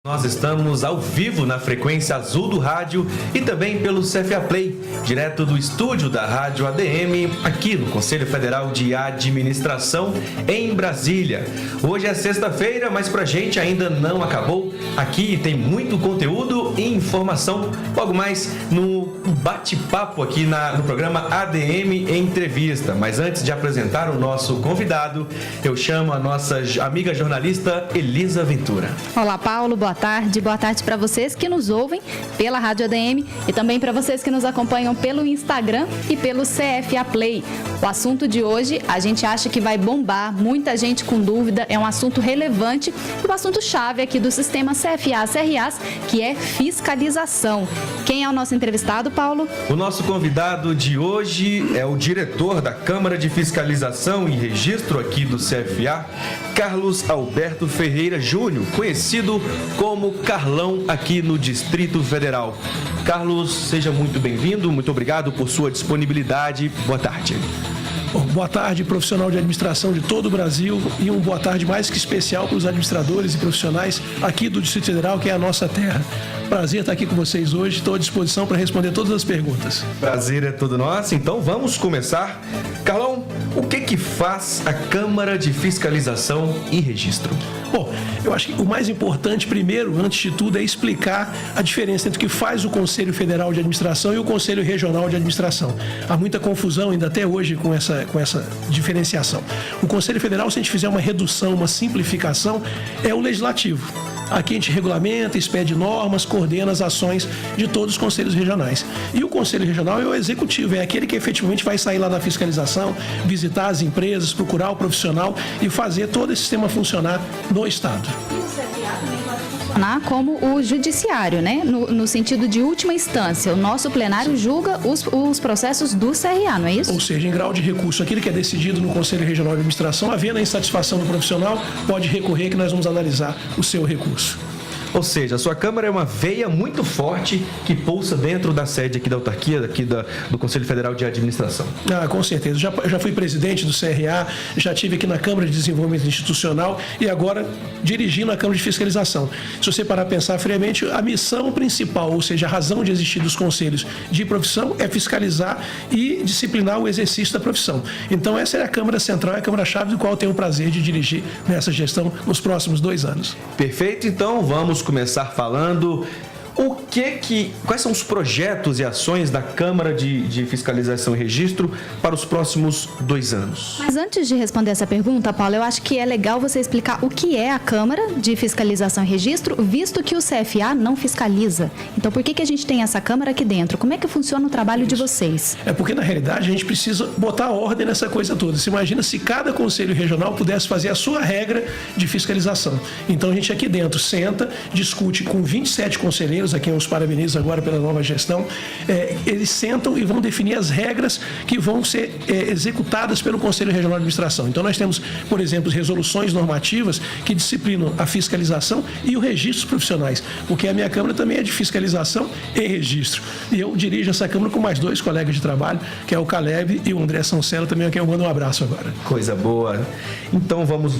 Nós estamos ao vivo na frequência azul do rádio e também pelo CFA Play, direto do estúdio da Rádio ADM, aqui no Conselho Federal de Administração, em Brasília. Hoje é sexta-feira, mas pra gente ainda não acabou. Aqui tem muito conteúdo e informação, logo mais no bate-papo aqui no programa ADM Entrevista. Mas antes de apresentar o nosso convidado, eu chamo a nossa amiga jornalista Elisa Ventura. Olá, Paulo, boa tarde para vocês que nos ouvem pela Rádio ADM e também para vocês que nos acompanham pelo Instagram e pelo CFA Play. O assunto de hoje a gente acha que vai bombar, muita gente com dúvida, é um assunto relevante e o assunto chave aqui do sistema CFA-CRAs, que é fiscalização. Quem é o nosso entrevistado, Paulo? O nosso convidado de hoje é o diretor da Câmara de Fiscalização e Registro aqui do CFA, Carlos Alberto Ferreira Júnior, conhecido como Carlão aqui no Distrito Federal. Carlos, seja muito bem-vindo, muito obrigado por sua disponibilidade. Boa tarde. Bom, boa tarde, profissional de administração de todo o Brasil, e uma boa tarde mais que especial para os administradores e profissionais aqui do Distrito Federal, que é a nossa terra. Prazer estar aqui com vocês hoje, estou à disposição para responder todas as perguntas. Prazer é todo nosso, então vamos começar. Carlão, o que faz a Câmara de Fiscalização e Registro? Bom, eu acho que o mais importante, primeiro, antes de tudo, é explicar a diferença entre o que faz o Conselho Federal de Administração e o Conselho Regional de Administração. Há muita confusão ainda até hoje com essa diferenciação. O Conselho Federal, se a gente fizer uma redução, uma simplificação, é o legislativo. Aqui a gente regulamenta, expede normas, coordena as ações de todos os conselhos regionais. E o Conselho Regional é o executivo, é aquele que efetivamente vai sair lá na fiscalização, visitar as empresas, procurar o profissional e fazer todo esse sistema funcionar no Estado. Como o judiciário, né? No sentido de última instância, o nosso plenário julga os processos do CRA, não é isso? Ou seja, em grau de recurso, aquilo que é decidido no Conselho Regional de Administração, havendo a insatisfação do profissional, pode recorrer, que nós vamos analisar o seu recurso. Ou seja, a sua Câmara é uma veia muito forte que pulsa dentro da sede aqui da autarquia, do Conselho Federal de Administração. Com certeza. Já fui presidente do CRA, já estive aqui na Câmara de Desenvolvimento Institucional e agora dirigindo a Câmara de Fiscalização. Se você parar para pensar friamente, a missão principal, ou seja, a razão de existir dos conselhos de profissão é fiscalizar e disciplinar o exercício da profissão. Então essa é a Câmara Central, é a Câmara-Chave, do qual eu tenho o prazer de dirigir nessa gestão nos próximos 2 anos. Perfeito, então vamos começar falando quais são os projetos e ações da Câmara de Fiscalização e Registro para os próximos 2 anos. Mas antes de responder essa pergunta, Paulo, eu acho que é legal você explicar o que é a Câmara de Fiscalização e Registro, visto que o CFA não fiscaliza. Então, por que a gente tem essa Câmara aqui dentro? Como é que funciona o trabalho de vocês? É porque, na realidade, a gente precisa botar ordem nessa coisa toda. Você imagina se cada conselho regional pudesse fazer a sua regra de fiscalização. Então, a gente aqui dentro senta, discute com 27 conselheiros, a quem eu os parabenizo agora pela nova gestão, eles sentam e vão definir as regras que vão ser executadas pelo Conselho Regional de Administração. Então nós temos, por exemplo, resoluções normativas que disciplinam a fiscalização e o registro dos profissionais, porque a minha Câmara também é de fiscalização e registro. E eu dirijo essa Câmara com mais 2 colegas de trabalho, que é o Caleb e o André Sancelo, também a quem eu mando um abraço agora. Coisa boa. Então vamos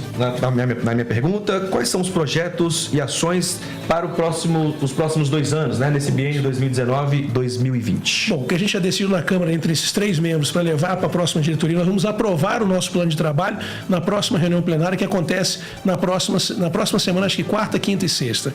na minha pergunta, quais são os projetos e ações para os próximos 2 anos, né, nesse biênio 2019-2020? Bom, o que a gente já decidiu na Câmara entre esses 3 membros para levar para a próxima diretoria, nós vamos aprovar o nosso plano de trabalho na próxima reunião plenária, que acontece na próxima semana, acho que quarta, quinta e sexta.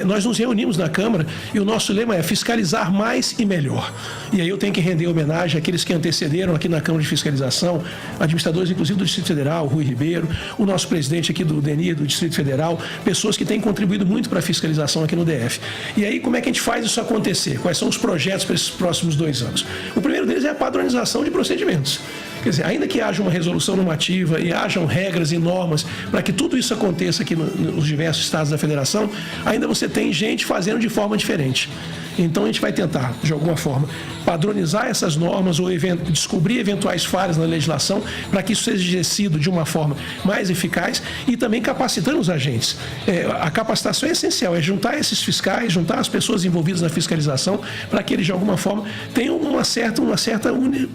Nós nos reunimos na Câmara e o nosso lema é fiscalizar mais e melhor. E aí eu tenho que render homenagem àqueles que antecederam aqui na Câmara de Fiscalização, administradores inclusive do Distrito Federal, Rui Ribeiro, o nosso presidente aqui do DENIR, do Distrito Federal, pessoas que têm contribuído muito para a fiscalização aqui no DF. E aí, como é que a gente faz isso acontecer? Quais são os projetos para esses próximos 2 anos? O primeiro deles é a padronização de procedimentos. Quer dizer, ainda que haja uma resolução normativa e hajam regras e normas para que tudo isso aconteça aqui nos diversos estados da federação, ainda você tem gente fazendo de forma diferente. Então, a gente vai tentar, de alguma forma, padronizar essas normas ou descobrir eventuais falhas na legislação para que isso seja exercido de uma forma mais eficaz e também capacitando os agentes. A capacitação é essencial, é juntar esses fiscais, juntar as pessoas envolvidas na fiscalização para que eles, de alguma forma, tenham uma certa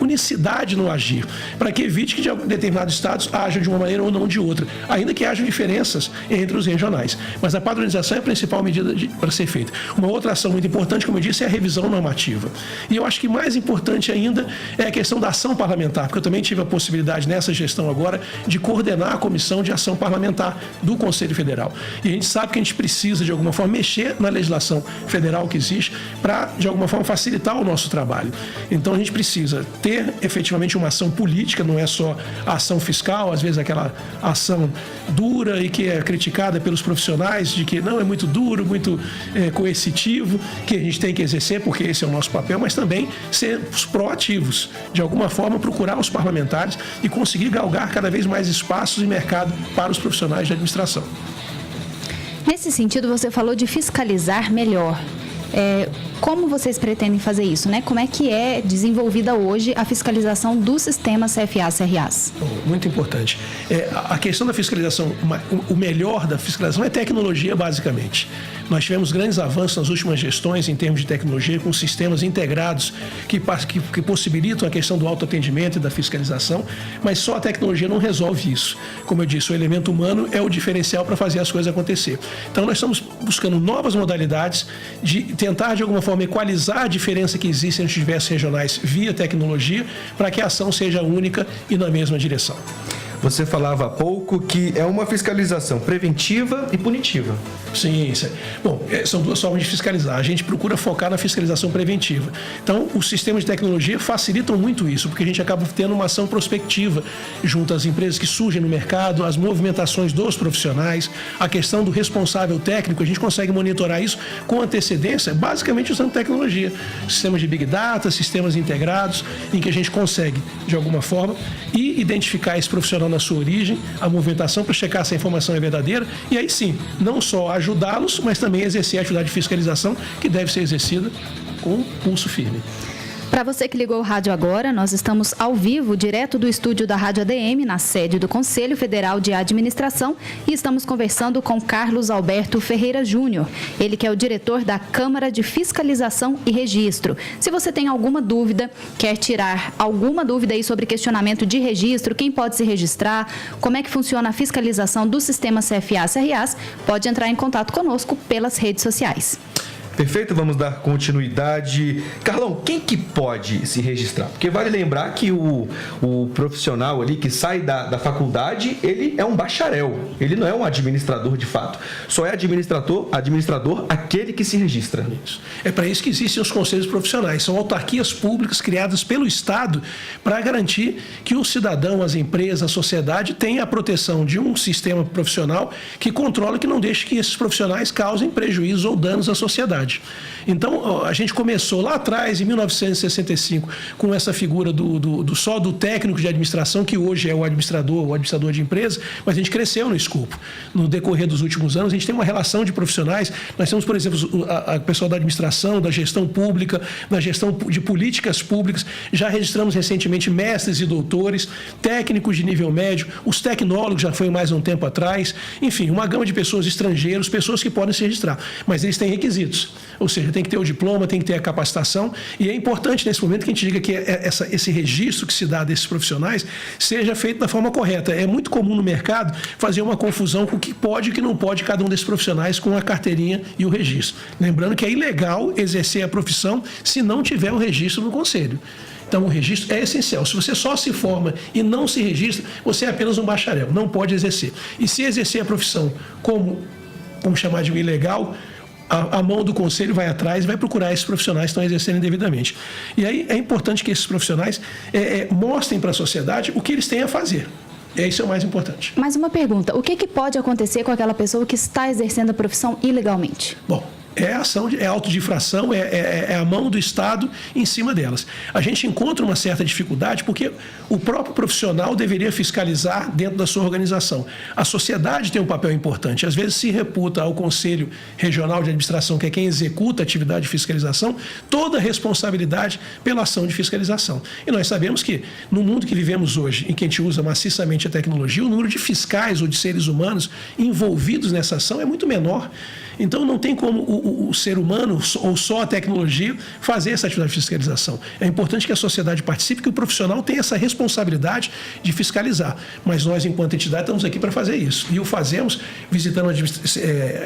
unicidade no agir, para que evite que determinados estados hajam de uma maneira ou não de outra, ainda que hajam diferenças entre os regionais. Mas a padronização é a principal medida para ser feita. Uma outra ação muito importante, como eu disse, é a revisão normativa. E eu acho que mais importante ainda é a questão da ação parlamentar, porque eu também tive a possibilidade nessa gestão agora de coordenar a comissão de ação parlamentar do Conselho Federal. E a gente sabe que a gente precisa, de alguma forma, mexer na legislação federal que existe para, de alguma forma, facilitar o nosso trabalho. Então, a gente precisa ter efetivamente uma ação política, não é só a ação fiscal, às vezes aquela ação dura e que é criticada pelos profissionais de que não é muito duro, muito coercitivo, que a gente tem que exercer porque esse é o nosso papel, mas também ser proativos, de alguma forma procurar os parlamentares e conseguir galgar cada vez mais espaços e mercado para os profissionais de administração. Nesse sentido, você falou de fiscalizar melhor. Como vocês pretendem fazer isso, né? Como é que é desenvolvida hoje a fiscalização do sistema CFA-CRAs? Muito importante. A questão da fiscalização, o melhor da fiscalização é tecnologia, basicamente. Nós tivemos grandes avanços nas últimas gestões em termos de tecnologia, com sistemas integrados que possibilitam a questão do autoatendimento e da fiscalização, mas só a tecnologia não resolve isso. Como eu disse, o elemento humano é o diferencial para fazer as coisas acontecer. Então, nós estamos buscando novas modalidades de tentar, de alguma forma, equalizar a diferença que existe entre os diversos regionais via tecnologia, para que a ação seja única e na mesma direção. Você falava há pouco que é uma fiscalização preventiva e punitiva. Sim, bom, são duas formas de fiscalizar. A gente procura focar na fiscalização preventiva. Então, os sistemas de tecnologia facilitam muito isso, porque a gente acaba tendo uma ação prospectiva junto às empresas que surgem no mercado, as movimentações dos profissionais, a questão do responsável técnico, a gente consegue monitorar isso com antecedência, basicamente usando tecnologia. Sistemas de Big Data, sistemas integrados, em que a gente consegue, de alguma forma, identificar esse profissional na sua origem, a movimentação para checar se a informação é verdadeira e aí sim, não só ajudá-los, mas também exercer a atividade de fiscalização que deve ser exercida com pulso firme. Para você que ligou o rádio agora, nós estamos ao vivo, direto do estúdio da Rádio ADM, na sede do Conselho Federal de Administração, e estamos conversando com Carlos Alberto Ferreira Júnior, ele que é o diretor da Câmara de Fiscalização e Registro. Se você tem alguma dúvida, quer tirar alguma dúvida aí sobre questionamento de registro, quem pode se registrar, como é que funciona a fiscalização do sistema CFA-CRAs, pode entrar em contato conosco pelas redes sociais. Perfeito, vamos dar continuidade. Carlão, quem que pode se registrar? Porque vale lembrar que o profissional ali que sai da faculdade, ele é um bacharel, ele não é um administrador de fato. Só é administrador aquele que se registra. Isso. É para isso que existem os conselhos profissionais. São autarquias públicas criadas pelo Estado para garantir que o cidadão, as empresas, a sociedade tenha a proteção de um sistema profissional que controla, que não deixe que esses profissionais causem prejuízos ou danos à sociedade. Então, a gente começou lá atrás, em 1965, com essa figura só do técnico de administração, que hoje é o administrador de empresa, mas a gente cresceu no escopo. No decorrer dos últimos anos, a gente tem uma relação de profissionais. Nós temos, por exemplo, a pessoal da administração, da gestão pública, da gestão de políticas públicas. Já registramos recentemente mestres e doutores, técnicos de nível médio, os tecnólogos já foi mais um tempo atrás. Enfim, uma gama de pessoas, estrangeiros, pessoas que podem se registrar. Mas eles têm requisitos. Ou seja, tem que ter o diploma, tem que ter a capacitação, e é importante nesse momento que a gente diga que esse registro que se dá desses profissionais seja feito da forma correta. É muito comum no mercado fazer uma confusão com o que pode e o que não pode cada um desses profissionais com a carteirinha e o registro. Lembrando que é ilegal exercer a profissão se não tiver o registro no conselho. Então, o registro é essencial. Se você só se forma e não se registra, você é apenas um bacharel, não pode exercer. E se exercer a profissão como, vamos chamar de um ilegal, a mão do conselho vai atrás e vai procurar esses profissionais que estão exercendo indevidamente. E aí é importante que esses profissionais mostrem para a sociedade o que eles têm a fazer. Isso é o mais importante. Mais uma pergunta, o que pode acontecer com aquela pessoa que está exercendo a profissão ilegalmente? Bom, É ação, é auto de infração, é a mão do Estado em cima delas. A gente encontra uma certa dificuldade porque o próprio profissional deveria fiscalizar dentro da sua organização. A sociedade tem um papel importante. Às vezes se reputa ao Conselho Regional de Administração, que é quem executa a atividade de fiscalização, toda a responsabilidade pela ação de fiscalização. E nós sabemos que no mundo que vivemos hoje, em que a gente usa maciçamente a tecnologia, o número de fiscais ou de seres humanos envolvidos nessa ação é muito menor. Então, não tem como o ser humano ou só a tecnologia fazer essa atividade de fiscalização. É importante que a sociedade participe, que o profissional tenha essa responsabilidade de fiscalizar. Mas nós, enquanto entidade, estamos aqui para fazer isso. E o fazemos visitando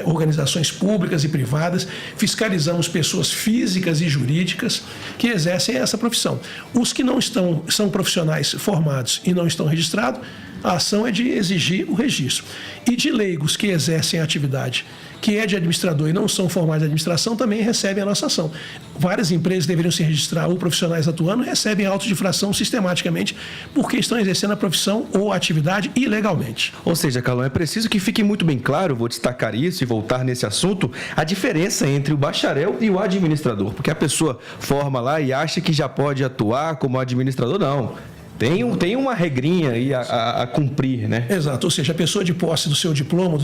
organizações públicas e privadas, fiscalizamos pessoas físicas e jurídicas que exercem essa profissão. Os que não são profissionais formados e não estão registrados, a ação é de exigir o registro. E de leigos que exercem a atividade que é de administrador e não são formados de administração, também recebem a nossa ação. Várias empresas deveriam se registrar ou profissionais atuando recebem autos de infração sistematicamente porque estão exercendo a profissão ou a atividade ilegalmente. Ou seja, Carlão, é preciso que fique muito bem claro, vou destacar isso e voltar nesse assunto, a diferença entre o bacharel e o administrador. Porque a pessoa forma lá e acha que já pode atuar como administrador, não. Tem uma regrinha aí a cumprir, né? Exato, ou seja, a pessoa de posse do seu diploma,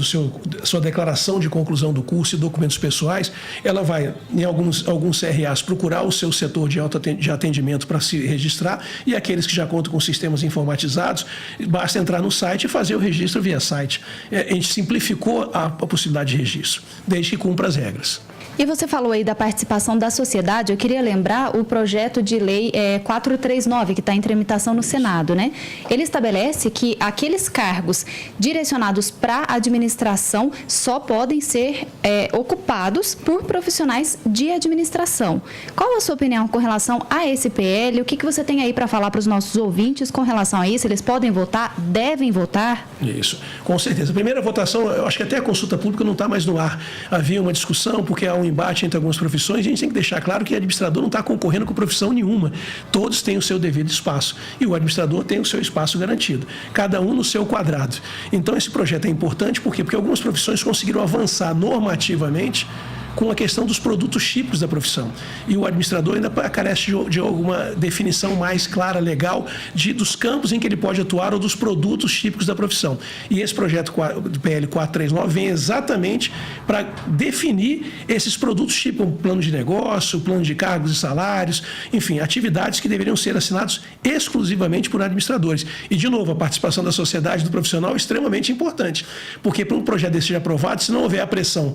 sua declaração de conclusão do curso e documentos pessoais, ela vai, em alguns CRAs, procurar o seu setor de atendimento para se registrar, e aqueles que já contam com sistemas informatizados, basta entrar no site e fazer o registro via site. A gente simplificou a possibilidade de registro, desde que cumpra as regras. E você falou aí da participação da sociedade, eu queria lembrar o projeto de lei 439, que está em tramitação no Senado, né? Ele estabelece que aqueles cargos direcionados para a administração só podem ser ocupados por profissionais de administração. Qual a sua opinião com relação a esse PL? O que você tem aí para falar para os nossos ouvintes com relação a isso? Eles podem votar? Devem votar? Isso, com certeza. A primeira votação, eu acho que até a consulta pública não está mais no ar. Havia uma discussão, porque há um embate entre algumas profissões, a gente tem que deixar claro que o administrador não está concorrendo com profissão nenhuma. Todos têm o seu devido espaço. E o administrador tem o seu espaço garantido. Cada um no seu quadrado. Então, esse projeto é importante, por quê? Porque algumas profissões conseguiram avançar normativamente com a questão dos produtos típicos da profissão. E o administrador ainda carece de alguma definição mais clara, legal, dos campos em que ele pode atuar ou dos produtos típicos da profissão. E esse projeto do PL 439 vem exatamente para definir esses produtos típicos, plano de negócio, plano de cargos e salários, enfim, atividades que deveriam ser assinados exclusivamente por administradores. E, de novo, a participação da sociedade, do profissional é extremamente importante, porque para um projeto desse ser aprovado, se não houver a pressão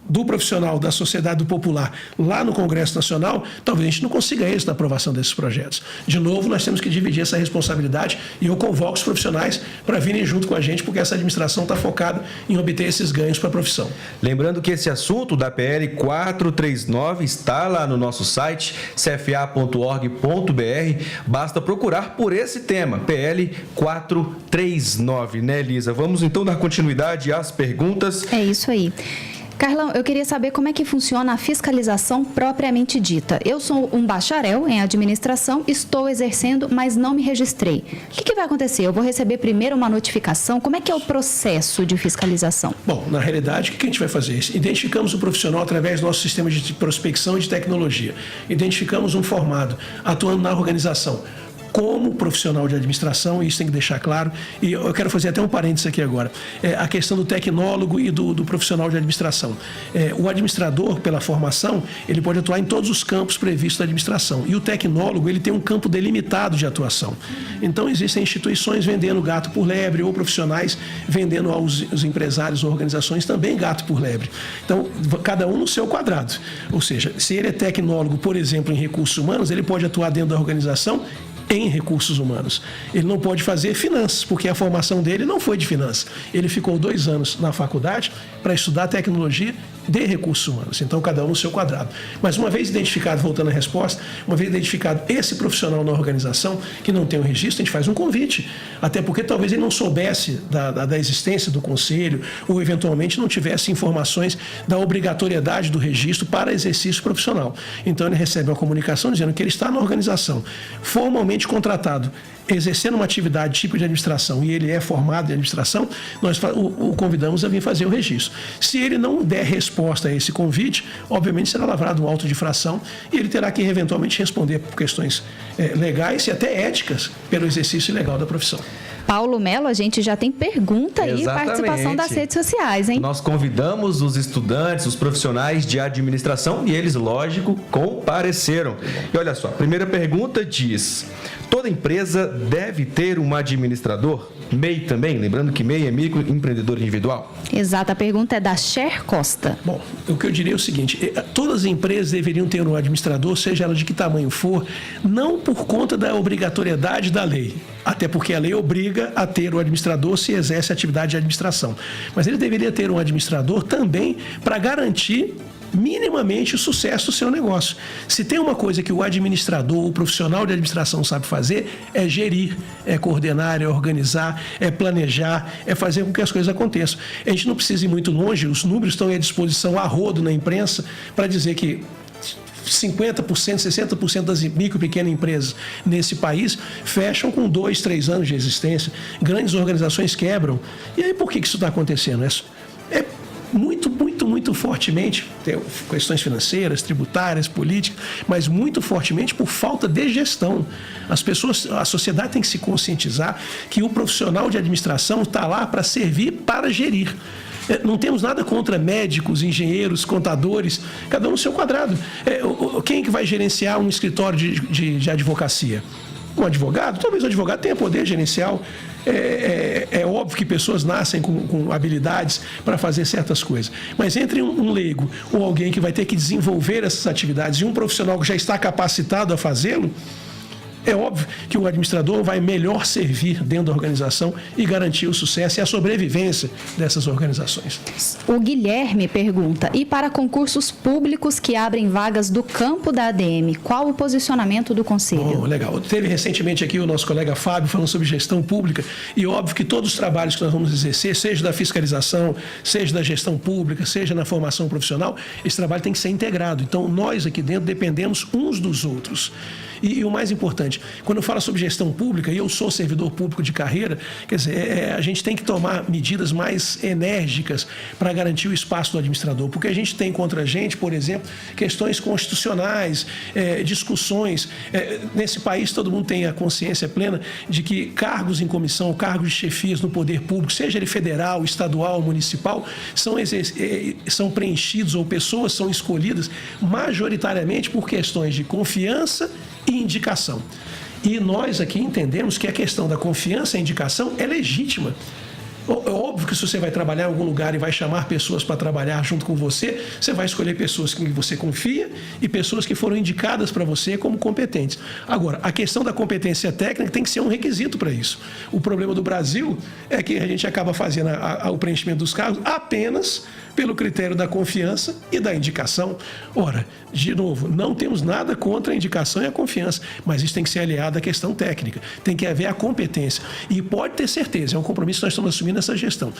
do profissional, da sociedade, do popular, lá no Congresso Nacional, talvez a gente não consiga êxito na aprovação desses projetos. De novo, nós temos que dividir essa responsabilidade e eu convoco os profissionais para virem junto com a gente, porque essa administração está focada em obter esses ganhos para a profissão. Lembrando que esse assunto da PL 439 está lá no nosso site, cfa.org.br. Basta procurar por esse tema, PL 439, né, Elisa? Vamos então dar continuidade às perguntas. É isso aí. Carlão, eu queria saber como é que funciona a fiscalização propriamente dita. Eu sou um bacharel em administração, estou exercendo, mas não me registrei. O que vai acontecer? Eu vou receber primeiro uma notificação? Como é que é o processo de fiscalização? Bom, na realidade, o que a gente vai fazer? Identificamos o profissional através do nosso sistema de prospecção e de tecnologia. Identificamos um formado atuando na organização como profissional de administração, e isso tem que deixar claro, e eu quero fazer até um parênteses aqui agora, a questão do tecnólogo e do profissional de administração. O administrador, pela formação, ele pode atuar em todos os campos previstos da administração, e o tecnólogo, ele tem um campo delimitado de atuação. Então, existem instituições vendendo gato por lebre, ou profissionais vendendo aos empresários ou organizações também gato por lebre. Então, cada um no seu quadrado. Ou seja, se ele é tecnólogo, por exemplo, em recursos humanos, ele pode atuar dentro da organização em recursos humanos. Ele não pode fazer finanças, porque a formação dele não foi de finanças. Ele ficou 2 anos na faculdade para estudar tecnologia de recursos humanos. Então, cada um no seu quadrado. Mas uma vez identificado, voltando à resposta, uma vez identificado esse profissional na organização que não tem o registro, a gente faz um convite. Até porque talvez ele não soubesse da existência do conselho ou, eventualmente, não tivesse informações da obrigatoriedade do registro para exercício profissional. Então, ele recebe uma comunicação dizendo que ele está na organização, formalmente contratado exercendo uma atividade tipo de administração e ele é formado em administração, nós o convidamos a vir fazer o registro. Se ele não der resposta a esse convite, obviamente será lavrado um auto de infração e ele terá que eventualmente responder por questões legais e até éticas pelo exercício ilegal da profissão. Paulo Melo, a gente já tem pergunta aí e participação das redes sociais, hein? Nós convidamos os estudantes, os profissionais de administração e eles, lógico, compareceram. E olha só, a primeira pergunta diz: toda empresa deve ter um administrador? MEI também? Lembrando que MEI é microempreendedor individual. Exato, a pergunta é da Cher Costa. Bom, o que eu diria é o seguinte: todas as empresas deveriam ter um administrador, seja ela de que tamanho for, não por conta da obrigatoriedade da lei, até porque a lei obriga a ter o administrador se exerce atividade de administração. Mas ele deveria ter um administrador também para garantir minimamente o sucesso do seu negócio. Se tem uma coisa que o administrador, o profissional de administração sabe fazer, é gerir, é coordenar, é organizar, é planejar, é fazer com que as coisas aconteçam. A gente não precisa ir muito longe, os números estão à disposição a rodo na imprensa para dizer que 50%, 60% das micro e pequenas empresas nesse país fecham com 2, 3 anos de existência. Grandes organizações quebram. E aí por que isso está acontecendo? É muito fortemente, tem questões financeiras, tributárias, políticas, mas muito fortemente por falta de gestão. A sociedade tem que se conscientizar que o profissional de administração está lá para servir, para gerir. Não temos nada contra médicos, engenheiros, contadores, cada um no seu quadrado. Quem é que vai gerenciar um escritório de advocacia? Um advogado? Talvez o advogado tenha poder gerencial. É óbvio que pessoas nascem com habilidades para fazer certas coisas. Mas entre um leigo ou alguém que vai ter que desenvolver essas atividades e um profissional que já está capacitado a fazê-lo, é óbvio que o administrador vai melhor servir dentro da organização e garantir o sucesso e a sobrevivência dessas organizações. O Guilherme pergunta: e para concursos públicos que abrem vagas do campo da ADM, qual o posicionamento do Conselho? Legal. Teve recentemente aqui o nosso colega Fábio falando sobre gestão pública e óbvio que todos os trabalhos que nós vamos exercer, seja da fiscalização, seja da gestão pública, seja na formação profissional, esse trabalho tem que ser integrado. Então, nós aqui dentro dependemos uns dos outros. E o mais importante, quando eu falo sobre gestão pública, e eu sou servidor público de carreira, quer dizer, a gente tem que tomar medidas mais enérgicas para garantir o espaço do administrador, porque a gente tem contra a gente, por exemplo, questões constitucionais, discussões. Nesse país, todo mundo tem a consciência plena de que cargos em comissão, cargos de chefias no poder público, seja ele federal, estadual, municipal, são preenchidos ou pessoas são escolhidas majoritariamente por questões de confiança e indicação. E nós aqui entendemos que a questão da confiança e indicação é legítima. É óbvio que se você vai trabalhar em algum lugar e vai chamar pessoas para trabalhar junto com você, você vai escolher pessoas que você confia e pessoas que foram indicadas para você como competentes. Agora, a questão da competência técnica tem que ser um requisito para isso. O problema do Brasil é que a gente acaba fazendo o preenchimento dos cargos apenas pelo critério da confiança e da indicação. Ora, de novo, não temos nada contra a indicação e a confiança, mas isso tem que ser aliado à questão técnica, tem que haver a competência. E pode ter certeza, é um compromisso que nós estamos assumindo essa gestão.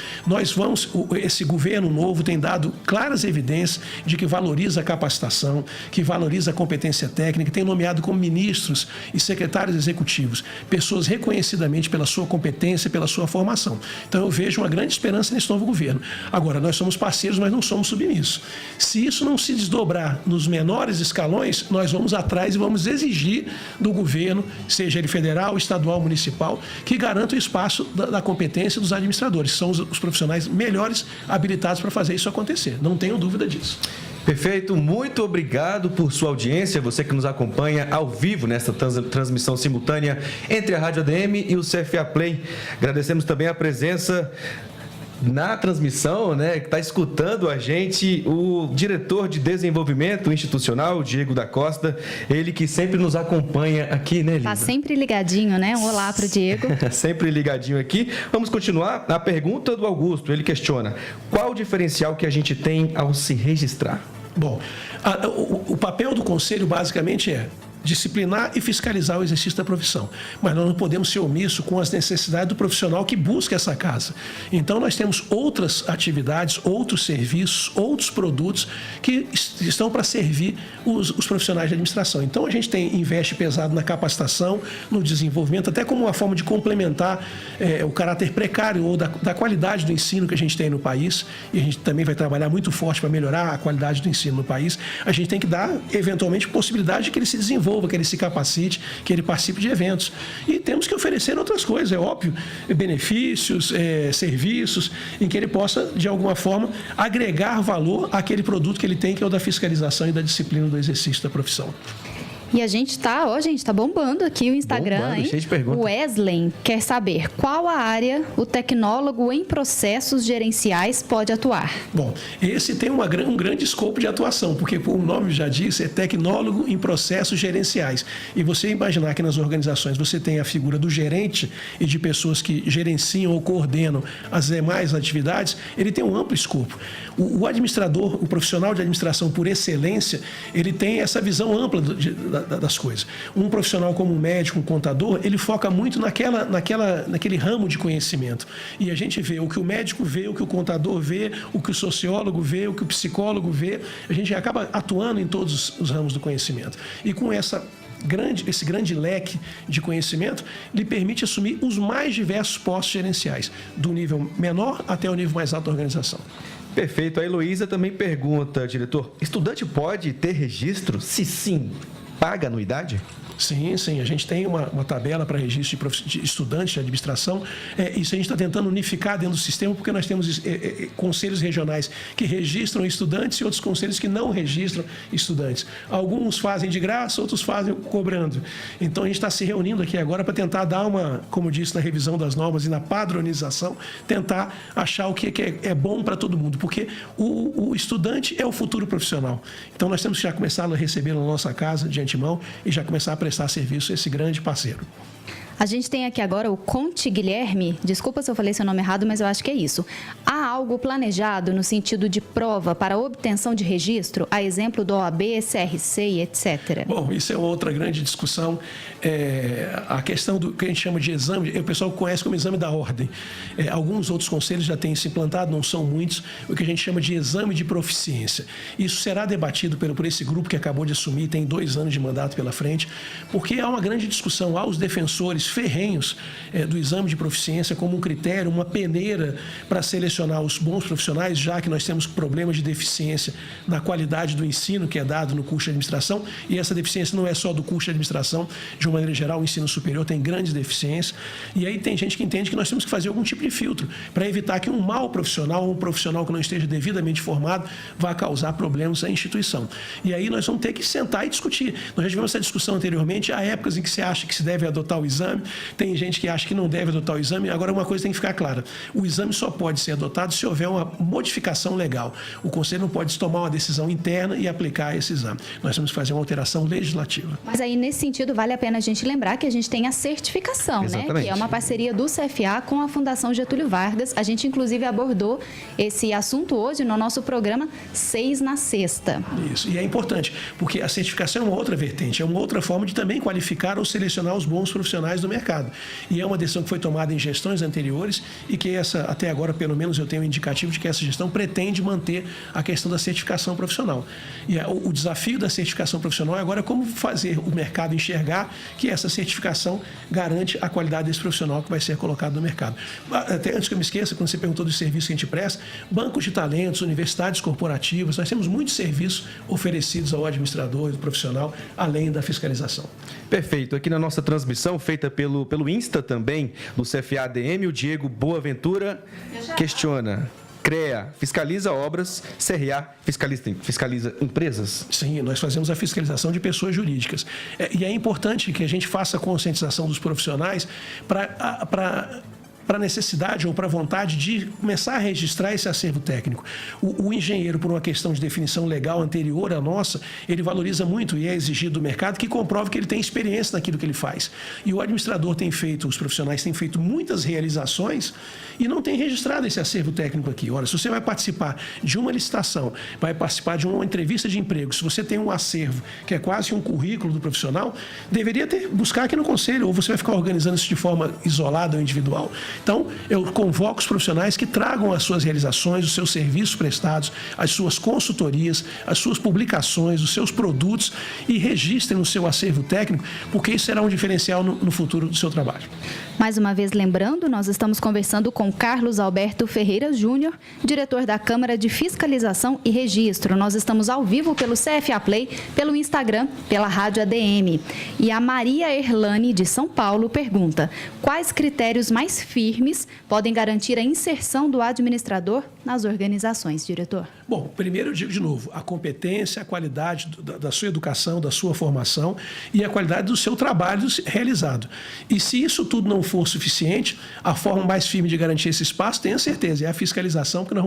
Esse governo novo tem dado claras evidências de que valoriza a capacitação, que valoriza a competência técnica, tem nomeado como ministros e secretários executivos pessoas reconhecidamente pela sua competência, pela sua formação. Então eu vejo uma grande esperança nesse novo governo. Agora, nós somos parceiros, mas não somos submissos. Se isso não se desdobrar nos menores escalões, nós vamos atrás e vamos exigir do governo, seja ele federal, estadual, municipal, que garanta o espaço da competência dos administradores. São os profissionais melhores habilitados para fazer isso acontecer. Não tenho dúvida disso. Perfeito, muito obrigado por sua audiência, você que nos acompanha ao vivo nesta transmissão simultânea entre a Rádio ADM e o CFA Play. Agradecemos também a presença na transmissão, né, que está escutando a gente, o diretor de desenvolvimento institucional, Diego da Costa, ele que sempre nos acompanha aqui, né, Lívia? Está sempre ligadinho, né? Olá para o Diego. Sempre ligadinho aqui. Vamos continuar. A pergunta do Augusto, ele questiona: qual o diferencial que a gente tem ao se registrar? Bom, o papel do Conselho basicamente é disciplinar e fiscalizar o exercício da profissão. Mas nós não podemos ser omissos com as necessidades do profissional que busca essa casa. Então, nós temos outras atividades, outros serviços, outros produtos que estão para servir os profissionais de administração. Então, a gente investe pesado na capacitação, no desenvolvimento, até como uma forma de complementar o caráter precário ou da qualidade do ensino que a gente tem no país, e a gente também vai trabalhar muito forte para melhorar a qualidade do ensino no país. A gente tem que dar, eventualmente, possibilidade de que ele se desenvolva, que ele se capacite, que ele participe de eventos. E temos que oferecer outras coisas, é óbvio, benefícios, serviços, em que ele possa, de alguma forma, agregar valor àquele produto que ele tem, que é o da fiscalização e da disciplina do exercício da profissão. E a gente tá bombando aqui o Instagram, bombando, hein? Cheio de perguntas. O Wesley quer saber qual a área o tecnólogo em processos gerenciais pode atuar. Bom, esse tem um grande escopo de atuação, porque o nome já diz, é tecnólogo em processos gerenciais. E você imaginar que nas organizações você tem a figura do gerente e de pessoas que gerenciam ou coordenam as demais atividades, ele tem um amplo escopo. O administrador, o profissional de administração por excelência, ele tem essa visão ampla das coisas. Um profissional como um médico, um contador, ele foca muito naquele ramo de conhecimento. E a gente vê o que o médico vê, o que o contador vê, o que o sociólogo vê, o que o psicólogo vê. A gente acaba atuando em todos os ramos do conhecimento. E com esse grande leque de conhecimento, lhe permite assumir os mais diversos postos gerenciais, do nível menor até o nível mais alto da organização. Perfeito. A Heloísa também pergunta, diretor, estudante pode ter registro? Se sim, paga anuidade? Sim. A gente tem uma tabela para registro de estudantes de administração. Isso a gente está tentando unificar dentro do sistema, porque nós temos conselhos regionais que registram estudantes e outros conselhos que não registram estudantes. Alguns fazem de graça, outros fazem cobrando. Então, a gente está se reunindo aqui agora para tentar dar como disse, na revisão das normas e na padronização, tentar achar o que é bom para todo mundo, porque o estudante é o futuro profissional. Então, nós temos que já começar a recebê-lo na nossa casa de antemão e já começar a prestar serviço a esse grande parceiro. A gente tem aqui agora o Conte Guilherme, desculpa se eu falei seu nome errado, mas eu acho que é isso. Há algo planejado no sentido de prova para obtenção de registro, a exemplo do OAB, CRC e etc.? Bom, isso é outra grande discussão. A questão do que a gente chama de exame, o pessoal conhece como exame da ordem. Alguns outros conselhos já têm se implantado, não são muitos, o que a gente chama de exame de proficiência. Isso será debatido por esse grupo que acabou de assumir, tem 2 anos de mandato pela frente, porque há uma grande discussão, há os defensores ferrenhos do exame de proficiência como um critério, uma peneira para selecionar os bons profissionais, já que nós temos problemas de deficiência na qualidade do ensino que é dado no curso de administração, e essa deficiência não é só do curso de administração, de uma maneira geral, o ensino superior tem grandes deficiências, e aí tem gente que entende que nós temos que fazer algum tipo de filtro para evitar que um mau profissional, um profissional que não esteja devidamente formado, vá causar problemas à instituição. E aí nós vamos ter que sentar e discutir. Nós já tivemos essa discussão anteriormente, há épocas em que se acha que se deve adotar o exame, tem gente que acha que não deve adotar o exame. Agora, uma coisa tem que ficar clara: o exame só pode ser adotado se houver uma modificação legal. O Conselho não pode tomar uma decisão interna e aplicar esse exame. Nós temos que fazer uma alteração legislativa. Mas aí, nesse sentido, vale a pena a gente lembrar que a gente tem a certificação, né? Que é uma parceria do CFA com a Fundação Getúlio Vargas. A gente, inclusive, abordou esse assunto hoje no nosso programa 6 na Sexta. Isso, e é importante, porque a certificação é uma outra vertente, é uma outra forma de também qualificar ou selecionar os bons profissionais do mercado. E é uma decisão que foi tomada em gestões anteriores e que até agora, pelo menos, eu tenho um indicativo de que essa gestão pretende manter a questão da certificação profissional. E o desafio da certificação profissional agora é como fazer o mercado enxergar que essa certificação garante a qualidade desse profissional que vai ser colocado no mercado. Até antes que eu me esqueça, quando você perguntou dos serviços que a gente presta, bancos de talentos, universidades corporativas, nós temos muitos serviços oferecidos ao administrador e ao profissional, além da fiscalização. Perfeito. Aqui na nossa transmissão, feita pelo Insta também, do CFA-ADM, o Diego Boaventura questiona: CREA fiscaliza obras, CRA fiscaliza empresas? Sim, nós fazemos a fiscalização de pessoas jurídicas. E é importante que a gente faça a conscientização dos profissionais para para a necessidade ou para a vontade de começar a registrar esse acervo técnico. O engenheiro, por uma questão de definição legal anterior à nossa, ele valoriza muito e é exigido do mercado que comprove que ele tem experiência naquilo que ele faz. E o administrador os profissionais têm feito muitas realizações e não tem registrado esse acervo técnico aqui. Ora, se você vai participar de uma licitação, vai participar de uma entrevista de emprego, se você tem um acervo que é quase um currículo do profissional, deveria buscar aqui no conselho, ou você vai ficar organizando isso de forma isolada ou individual. Então, eu convoco os profissionais que tragam as suas realizações, os seus serviços prestados, as suas consultorias, as suas publicações, os seus produtos e registrem no seu acervo técnico, porque isso será um diferencial no futuro do seu trabalho. Mais uma vez, lembrando, nós estamos conversando com Carlos Alberto Ferreira Júnior, diretor da Câmara de Fiscalização e Registro. Nós estamos ao vivo pelo CFA Play, pelo Instagram, pela Rádio ADM. E a Maria Erlane, de São Paulo, pergunta: quais critérios mais firmes podem garantir a inserção do administrador nas organizações, diretor? Bom, primeiro eu digo de novo, a competência, a qualidade da sua educação, da sua formação e a qualidade do seu trabalho realizado. E se isso tudo não for suficiente, a forma mais firme de garantir esse espaço, tenha certeza, é a fiscalização, que nós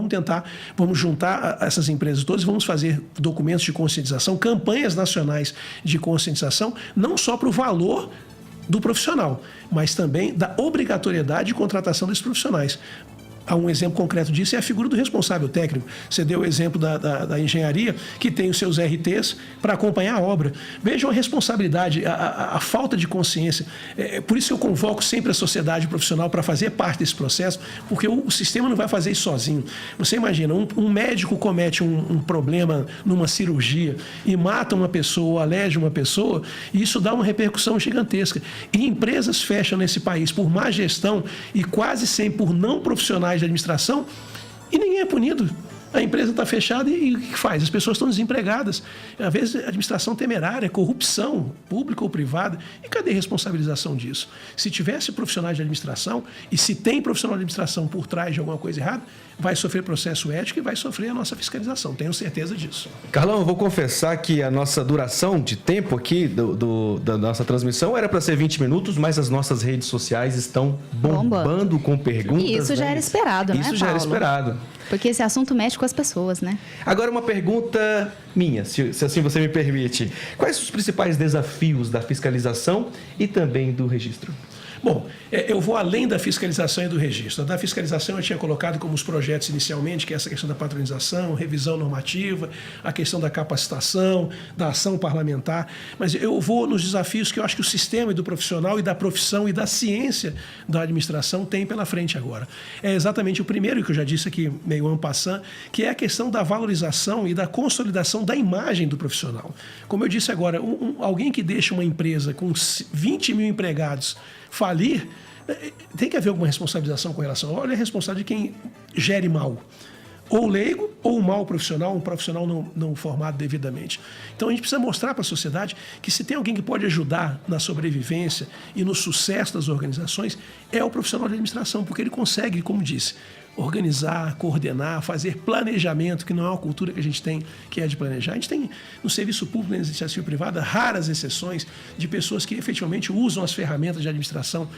vamos juntar essas empresas todas e vamos fazer documentos de conscientização, campanhas nacionais de conscientização, não só para o valor do profissional, mas também da obrigatoriedade de contratação desses profissionais. Um exemplo concreto disso é a figura do responsável técnico. Você deu o exemplo da engenharia, que tem os seus RTs para acompanhar a obra. Vejam a responsabilidade, a falta de consciência. Por isso que eu convoco sempre a sociedade profissional para fazer parte desse processo, porque o sistema não vai fazer isso sozinho. Você imagina, um médico comete um problema numa cirurgia e mata uma pessoa, alege uma pessoa, e isso dá uma repercussão gigantesca. E empresas fecham nesse país por má gestão e quase sempre por não profissionais de administração e ninguém é punido. A empresa está fechada e o que faz? As pessoas estão desempregadas. Às vezes, administração temerária, corrupção, pública ou privada. E cadê a responsabilização disso? Se tivesse profissionais de administração, e se tem profissional de administração por trás de alguma coisa errada, vai sofrer processo ético e vai sofrer a nossa fiscalização. Tenho certeza disso. Carlão, eu vou confessar que a nossa duração de tempo aqui da nossa transmissão era para ser 20 minutos, mas as nossas redes sociais estão bombando com perguntas. E isso já era esperado, né, Isso já era esperado. Porque esse assunto mexe com as pessoas, né? Agora, uma pergunta minha, se assim você me permite. Quais os principais desafios da fiscalização e também do registro? Bom, eu vou além da fiscalização e do registro. Da fiscalização eu tinha colocado como os projetos inicialmente, que é essa questão da patronização, revisão normativa, a questão da capacitação, da ação parlamentar. Mas eu vou nos desafios que eu acho que o sistema do profissional e da profissão e da ciência da administração tem pela frente agora. É exatamente o primeiro que eu já disse aqui, meio en passant, que é a questão da valorização e da consolidação da imagem do profissional. Como eu disse agora, alguém que deixa uma empresa com 20 mil empregados falir, tem que haver alguma responsabilização com relação. Olha, é responsável de quem gere mal. Ou leigo, ou um mau profissional, um profissional não formado devidamente. Então, a gente precisa mostrar para a sociedade que se tem alguém que pode ajudar na sobrevivência e no sucesso das organizações, é o profissional de administração, porque ele consegue, como disse, organizar, coordenar, fazer planejamento, que não é uma cultura que a gente tem, que é de planejar. A gente tem, no serviço público e na iniciativa privada, raras exceções de pessoas que efetivamente usam as ferramentas de administração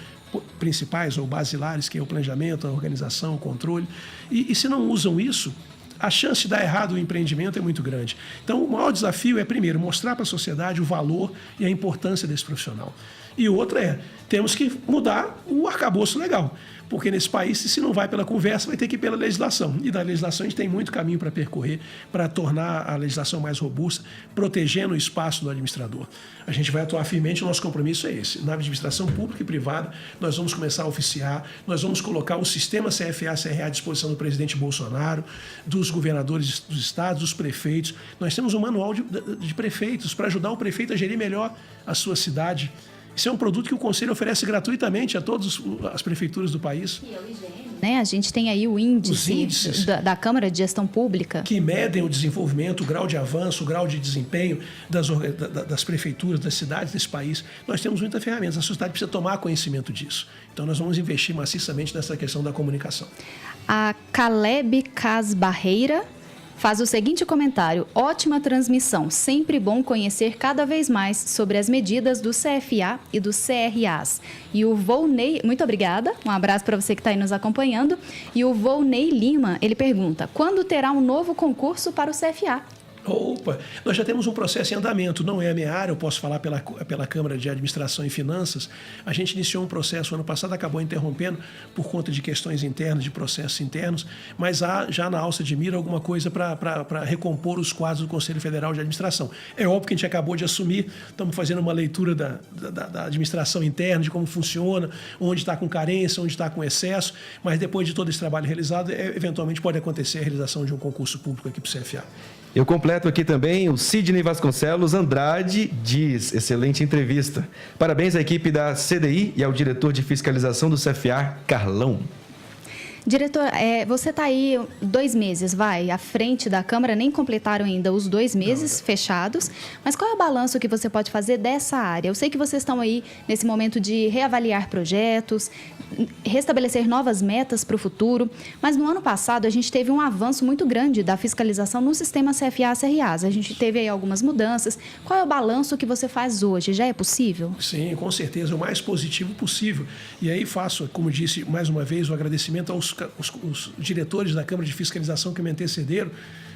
principais ou basilares, que é o planejamento, a organização, o controle. E se não usam isso, a chance de dar errado o empreendimento é muito grande. Então, o maior desafio é, primeiro, mostrar para a sociedade o valor e a importância desse profissional. E outra temos que mudar o arcabouço legal. Porque nesse país, se não vai pela conversa, vai ter que ir pela legislação. E da legislação a gente tem muito caminho para percorrer para tornar a legislação mais robusta, protegendo o espaço do administrador. A gente vai atuar firmemente, o nosso compromisso é esse. Na administração pública e privada, nós vamos começar a oficiar, nós vamos colocar o sistema CFA-CRA à disposição do presidente Bolsonaro, dos governadores dos estados, dos prefeitos. Nós temos um manual de prefeitos para ajudar o prefeito a gerir melhor a sua cidade. Isso é um produto que o Conselho oferece gratuitamente a todas as prefeituras do país. E o IGM, né? A gente tem aí o índice da Câmara de Gestão Pública. Que medem o desenvolvimento, o grau de avanço, o grau de desempenho das prefeituras, das cidades desse país. Nós temos muitas ferramentas, a sociedade precisa tomar conhecimento disso. Então, nós vamos investir maciçamente nessa questão da comunicação. A Caleb Cas Barreira faz o seguinte comentário: ótima transmissão, sempre bom conhecer cada vez mais sobre as medidas do CFA e dos CRAs. E o Volney, muito obrigada, um abraço para você que está aí nos acompanhando. E o Volney Lima, ele pergunta: quando terá um novo concurso para o CFA? Opa, nós já temos um processo em andamento, não é a minha área, eu posso falar pela Câmara de Administração e Finanças. A gente iniciou um processo ano passado, acabou interrompendo por conta de questões internas, de processos internos, mas há já na alça de mira alguma coisa para recompor os quadros do Conselho Federal de Administração. É óbvio que a gente acabou de assumir, estamos fazendo uma leitura da administração interna, de como funciona, onde está com carência, onde está com excesso, mas depois de todo esse trabalho realizado, eventualmente pode acontecer a realização de um concurso público aqui para o CFA. Eu completo aqui também, o Sidney Vasconcelos Andrade diz: excelente entrevista. Parabéns à equipe da CDI e ao diretor de fiscalização do CFA, Carlão. Diretor, você está aí 2 meses, à frente da Câmara, nem completaram ainda os 2 meses fechados, mas qual é o balanço que você pode fazer dessa área? Eu sei que vocês estão aí nesse momento de reavaliar projetos, restabelecer novas metas para o futuro, mas no ano passado a gente teve um avanço muito grande da fiscalização no sistema CFA-CRAs. A gente teve aí algumas mudanças. Qual é o balanço que você faz hoje? Já é possível? Sim, com certeza, o mais positivo possível. E aí faço, como disse mais uma vez, o agradecimento aos os diretores da Câmara de Fiscalização que me antecederam.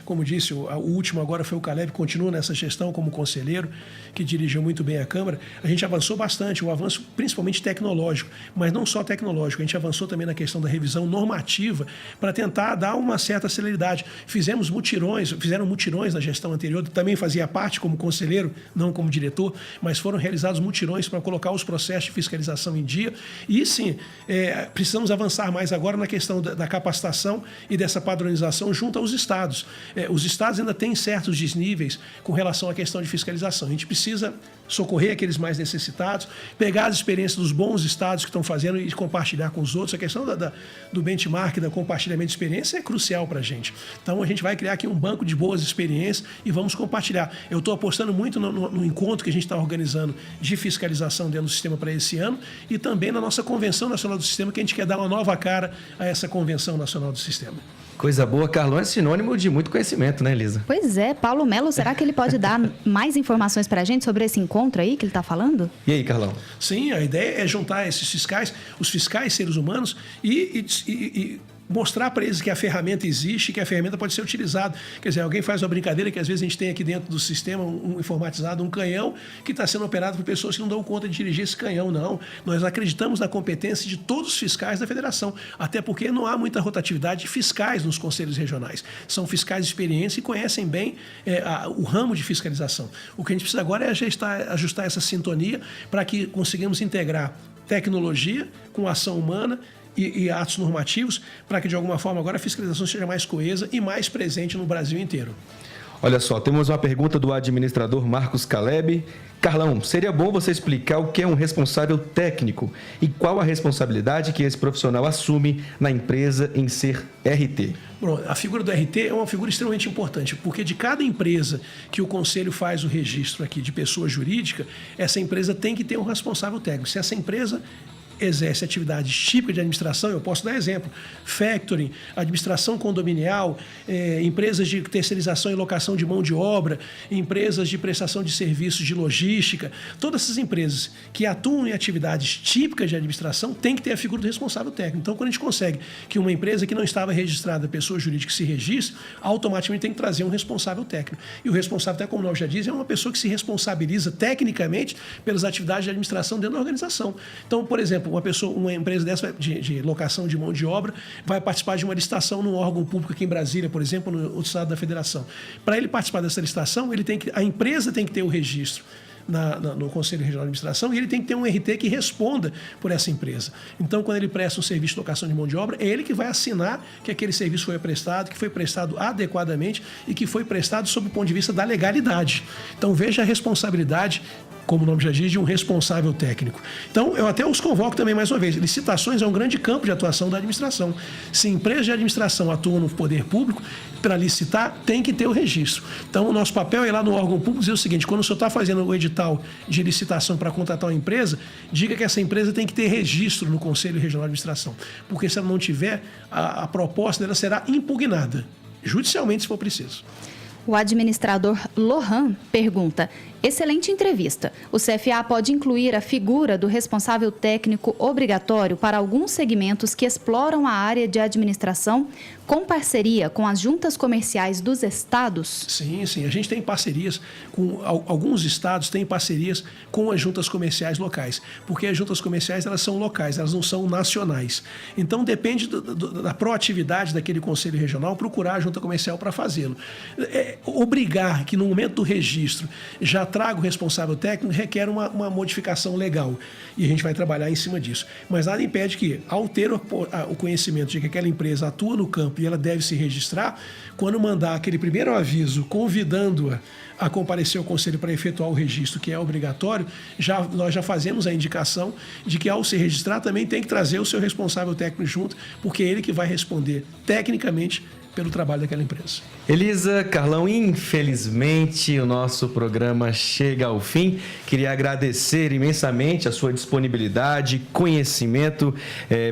Como disse, o último agora foi o Caleb, que continua nessa gestão como conselheiro, que dirigiu muito bem a Câmara. A gente avançou bastante, um avanço principalmente tecnológico, mas não só tecnológico, a gente avançou também na questão da revisão normativa para tentar dar uma certa celeridade. Fizeram mutirões na gestão anterior, também fazia parte como conselheiro, não como diretor, mas foram realizados mutirões para colocar os processos de fiscalização em dia. E sim, precisamos avançar mais agora na questão da capacitação e dessa padronização junto aos estados. Os estados ainda têm certos desníveis com relação à questão de fiscalização. A gente precisa socorrer aqueles mais necessitados, pegar as experiências dos bons estados que estão fazendo e compartilhar com os outros. A questão do benchmark, do compartilhamento de experiência é crucial para a gente. Então, a gente vai criar aqui um banco de boas experiências e vamos compartilhar. Eu estou apostando muito no encontro que a gente está organizando de fiscalização dentro do sistema para esse ano e também na nossa Convenção Nacional do Sistema, que a gente quer dar uma nova cara a essa Convenção Nacional do Sistema. Coisa boa, Carlão é sinônimo de muito conhecimento, né, Elisa? Pois é, Paulo Melo, será que ele pode dar mais informações para a gente sobre esse encontro aí que ele está falando? E aí, Carlão? Sim, a ideia é juntar esses fiscais, os fiscais seres humanos e mostrar para eles que a ferramenta existe, que a ferramenta pode ser utilizada. Quer dizer, alguém faz uma brincadeira que às vezes a gente tem aqui dentro do sistema um informatizado, um canhão que está sendo operado por pessoas que não dão conta de dirigir esse canhão, não. Nós acreditamos na competência de todos os fiscais da federação, até porque não há muita rotatividade de fiscais nos conselhos regionais. São fiscais experientes e conhecem bem o ramo de fiscalização. O que a gente precisa agora é ajustar essa sintonia para que consigamos integrar tecnologia com ação humana e atos normativos, para que, de alguma forma, agora a fiscalização seja mais coesa e mais presente no Brasil inteiro. Olha só, temos uma pergunta do administrador Marcos Caleb. Carlão, seria bom você explicar o que é um responsável técnico e qual a responsabilidade que esse profissional assume na empresa em ser RT? Bom, a figura do RT é uma figura extremamente importante, porque de cada empresa que o Conselho faz o registro aqui de pessoa jurídica, essa empresa tem que ter um responsável técnico. Se essa empresa exerce atividades típicas de administração, eu posso dar exemplo: factoring, administração condominial, empresas de terceirização e locação de mão de obra, empresas de prestação de serviços de logística. Todas essas empresas que atuam em atividades típicas de administração têm que ter a figura do responsável técnico. Então, quando a gente consegue que uma empresa que não estava registrada, pessoa jurídica, se registre, automaticamente tem que trazer um responsável técnico. E o responsável técnico, como nós já dizemos, é uma pessoa que se responsabiliza tecnicamente pelas atividades de administração dentro da organização. Então, por exemplo, uma empresa dessa de locação de mão de obra vai participar de uma licitação num órgão público aqui em Brasília, por exemplo, no estado da federação. Para ele participar dessa licitação, a empresa tem que ter o registro no Conselho Regional de Administração e ele tem que ter um RT que responda por essa empresa. Então, quando ele presta um serviço de locação de mão de obra, é ele que vai assinar que aquele serviço foi prestado, que foi prestado adequadamente e que foi prestado sob o ponto de vista da legalidade. Então, veja a responsabilidade, como o nome já diz, de um responsável técnico. Então, eu até os convoco também mais uma vez. Licitações é um grande campo de atuação da administração. Se empresas de administração atuam no poder público, para licitar, tem que ter o registro. Então, o nosso papel é ir lá no órgão público dizer o seguinte: quando o senhor está fazendo o edital de licitação para contratar uma empresa, diga que essa empresa tem que ter registro no Conselho Regional de Administração. Porque se ela não tiver, a proposta dela será impugnada. judicialmente se for preciso. O administrador Lohan pergunta: excelente entrevista. O CFA pode incluir a figura do responsável técnico obrigatório para alguns segmentos que exploram a área de administração com parceria com as juntas comerciais dos estados? Sim. A gente tem parcerias com alguns estados, têm parcerias com as juntas comerciais locais, porque as juntas comerciais elas são locais, elas não são nacionais. Então depende da proatividade daquele conselho regional procurar a junta comercial para fazê-lo. Obrigar que no momento do registro já traga o responsável técnico requer uma modificação legal e a gente vai trabalhar em cima disso. Mas nada impede que, ao ter o conhecimento de que aquela empresa atua no campo e ela deve se registrar, quando mandar aquele primeiro aviso convidando-a a comparecer ao conselho para efetuar o registro, que é obrigatório, nós já fazemos a indicação de que, ao se registrar, também tem que trazer o seu responsável técnico junto, porque é ele que vai responder tecnicamente pelo trabalho daquela empresa. Elisa, Carlão, infelizmente o nosso programa chega ao fim. Queria agradecer imensamente a sua disponibilidade, conhecimento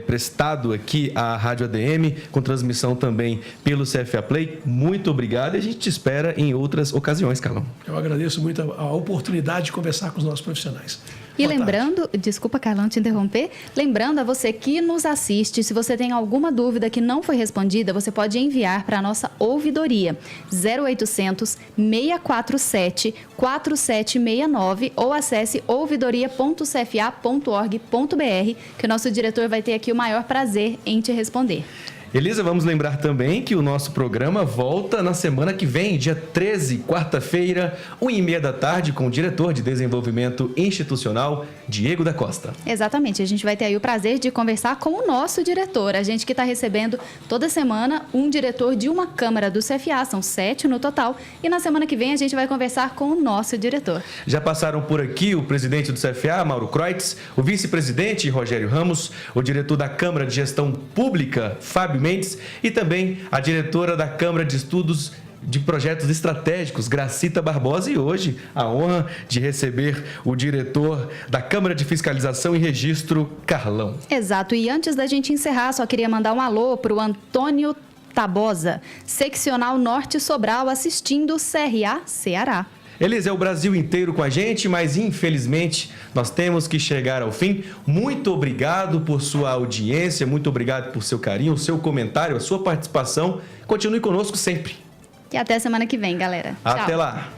prestado aqui à Rádio ADM, com transmissão também pelo CFA Play. Muito obrigado e a gente te espera em outras ocasiões, Carlão. Eu agradeço muito a oportunidade de conversar com os nossos profissionais. E lembrando, desculpa, Carlão, te interromper, lembrando a você que nos assiste, se você tem alguma dúvida que não foi respondida, você pode enviar para a nossa ouvidoria 0800 647 4769 ou acesse ouvidoria.cfa.org.br, que o nosso diretor vai ter aqui o maior prazer em te responder. Elisa, vamos lembrar também que o nosso programa volta na semana que vem, dia 13, quarta-feira, 1h30 da tarde, com o diretor de Desenvolvimento Institucional, Diego da Costa. Exatamente, a gente vai ter aí o prazer de conversar com o nosso diretor, a gente que está recebendo toda semana um diretor de uma Câmara do CFA, são 7 no total, e na semana que vem a gente vai conversar com o nosso diretor. Já passaram por aqui o presidente do CFA, Mauro Kreutz, o vice-presidente, Rogério Ramos, o diretor da Câmara de Gestão Pública, Fábio Mendes, e também a diretora da Câmara de Estudos de Projetos Estratégicos, Gracita Barbosa, e hoje a honra de receber o diretor da Câmara de Fiscalização e Registro, Carlão. Exato, e antes da gente encerrar, só queria mandar um alô para o Antônio Tabosa, seccional Norte Sobral, assistindo CRA Ceará. Elisa, é o Brasil inteiro com a gente, mas infelizmente nós temos que chegar ao fim. Muito obrigado por sua audiência, muito obrigado por seu carinho, o seu comentário, a sua participação. Continue conosco sempre. E até semana que vem, galera. Até Tchau. lá.